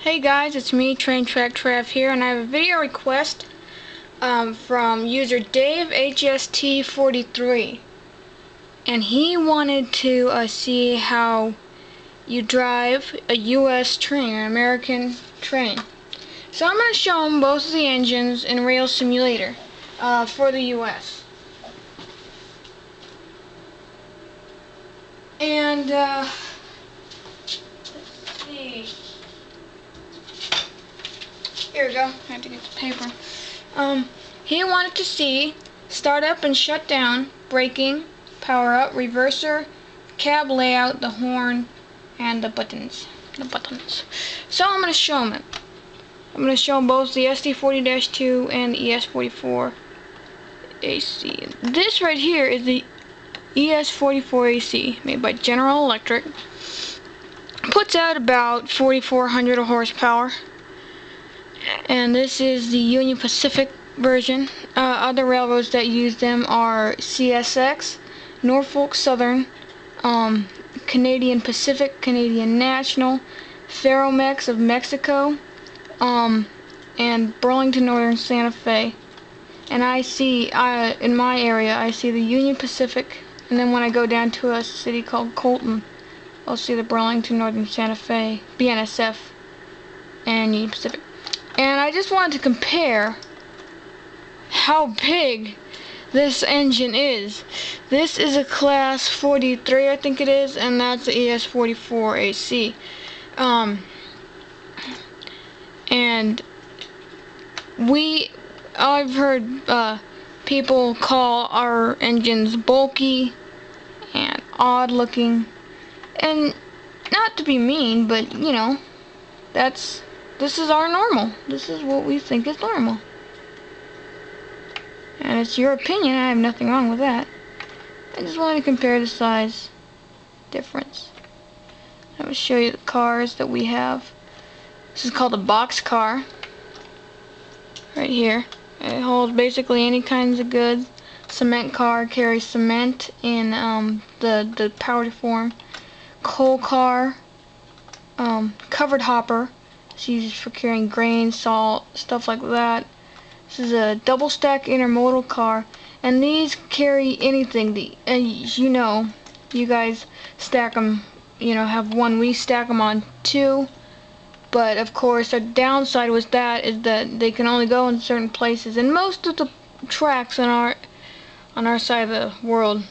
Hey guys, it's me, Train Track Trav here, and I have a video request from user Dave ES44DC, and he wanted to see how you drive a U.S. train, an American train. So I'm going to show him both of the engines in Rail Simulator for the U.S. And let's see. Here we go. I have to get the paper. He wanted to see start up and shut down, braking, power up, reverser, cab layout, the horn, and the buttons. So I'm going to show him it. I'm going to show him both the SD40-2 and the ES44AC. This right here is the ES44AC, made by General Electric. Puts out about 4,400 horsepower. And this is the Union Pacific version. Other railroads that use them are CSX, Norfolk Southern, Canadian Pacific, Canadian National, Ferromex of Mexico, and Burlington Northern Santa Fe. And I see, in my area, I see the Union Pacific, and then when I go down to a city called Colton, I'll see the Burlington Northern Santa Fe, BNSF, and Union Pacific. And I just wanted to compare how big this engine is. This is a class 43, I think it is, and that's the ES44AC. And I've heard people call our engines bulky and odd looking, and not to be mean, but you know, this is our normal. This is what we think is normal. And it's your opinion. I have nothing wrong with that. I just wanted to compare the size difference. I'm going to show you the cars that we have. This is called a box car. Right here. It holds basically any kinds of goods. Cement car carries cement in the powder form. Coal car. Covered hopper. It's used for carrying grain, salt, stuff like that. This is a double stack intermodal car, and these carry anything. You know, you guys stack them, you know, have one. We stack them on two, but of course the downside with that is that they can only go in certain places, and most of the tracks on our side of the world,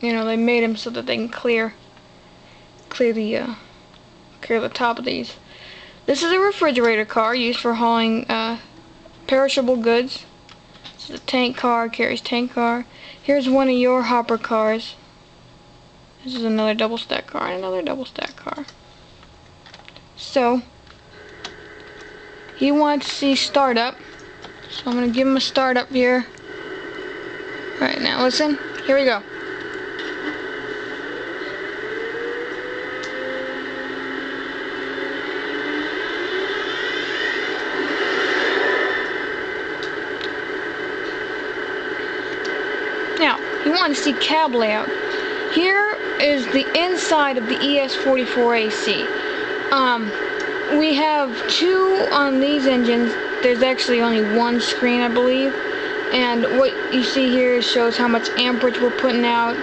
you know, they made them so that they can clear the top of these. This is a refrigerator car used for hauling perishable goods. This is a tank car, carries tank car. Here's one of your hopper cars. This is another double stack car and another double stack car. So he wants to see startup, so I'm going to give him a startup here. Alright, now listen, here we go. Now, you want to see cab layout. Here is the inside of the ES44AC. We have two on these engines. There's actually only one screen, I believe. And what you see here shows how much amperage we're putting out,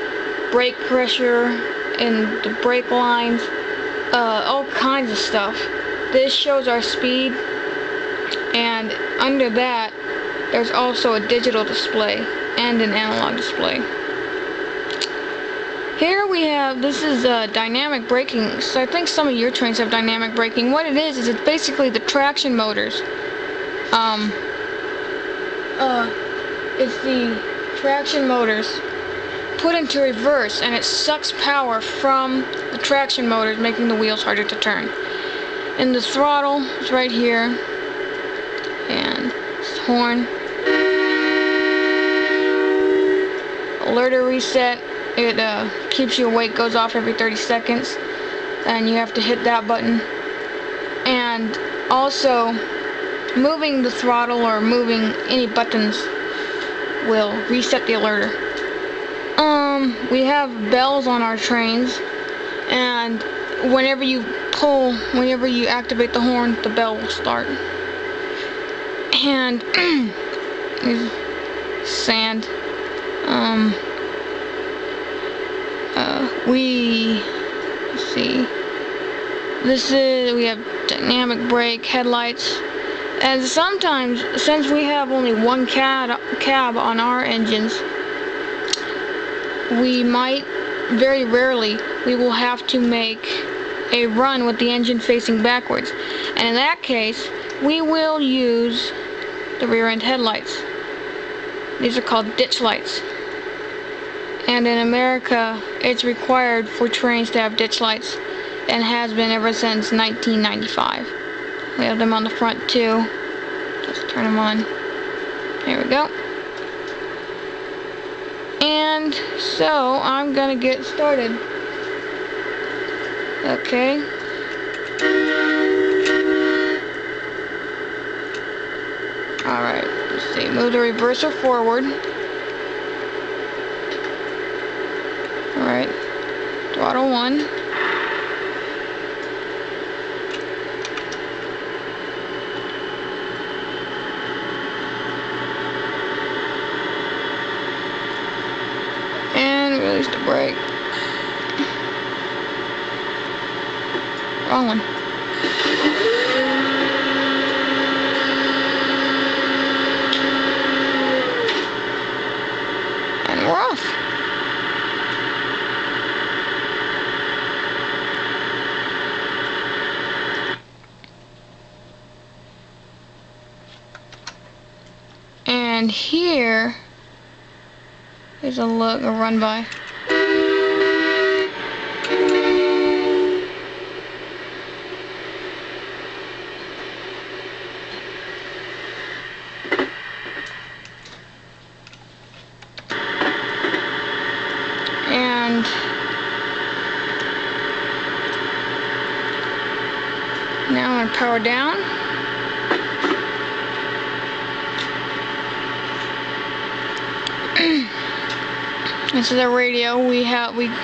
brake pressure, and the brake lines, all kinds of stuff. This shows our speed, and under that, there's also a digital display and an analog display. Here we have, this is dynamic braking. So I think some of your trains have dynamic braking. What it is it's basically the traction motors. It's the traction motors put into reverse, and it sucks power from the traction motors, making the wheels harder to turn. And the throttle is right here, and this horn. Alerter reset, it keeps you awake, goes off every 30 seconds, and you have to hit that button. And also, moving the throttle or moving any buttons will reset the alerter. We have bells on our trains, and whenever you pull, whenever you activate the horn, the bell will start. And sand. Let's see. We have dynamic brake, headlights, and sometimes, since we have only one cab on our engines, we might, very rarely, we will have to make a run with the engine facing backwards. And in that case, we will use the rear end headlights. These are called ditch lights. And in America, it's required for trains to have ditch lights, and has been ever since 1995. We have them on the front too. Just turn them on. There we go. And so I'm gonna get started. Okay. Alright, let's see. Move the reverser forward. Alright. Throttle 1. And release the brake. Wrong one. And we're off. And here is a run by. And now I'm going to power down. This is our radio. We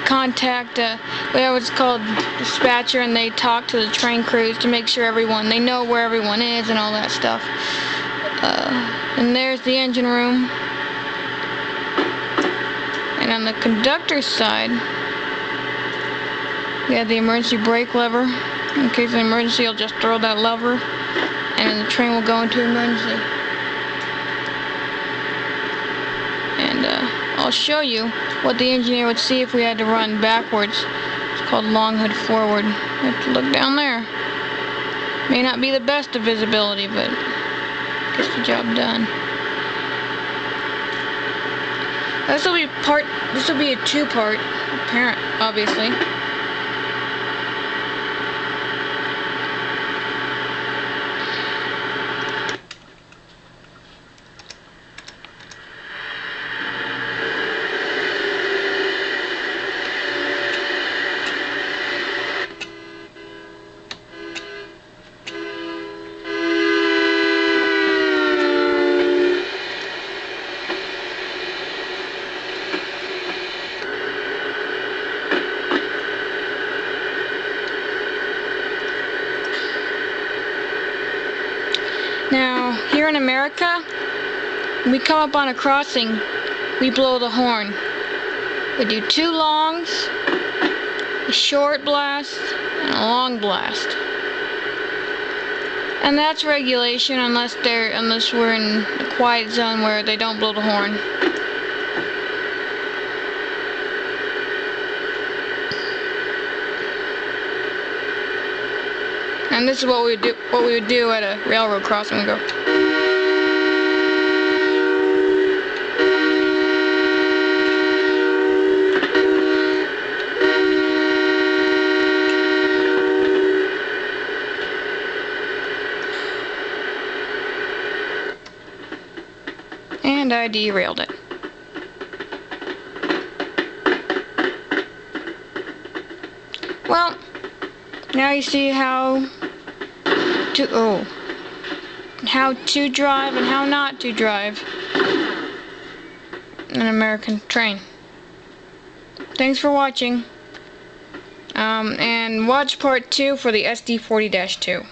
contact we have what's called dispatcher, and they talk to the train crews to make sure they know where everyone is and all that stuff. And there's the engine room. And on the conductor's side, we have the emergency brake lever. In case of an emergency, you'll just throw that lever, and then the train will go into emergency. I'll show you what the engineer would see if we had to run backwards. It's called long hood forward. You have to look down there. May not be the best of visibility, but gets the job done. This will be a two-part, apparent, obviously. Now, here in America, when we come up on a crossing, we blow the horn. We do two longs, a short blast, and a long blast. And that's regulation unless we're in a quiet zone where they don't blow the horn. And this is what we would do at a railroad crossing. We go. And I derailed it. Well, now you see how to drive and how not to drive an American train. Thanks for watching. And watch part 2 for the SD40-2.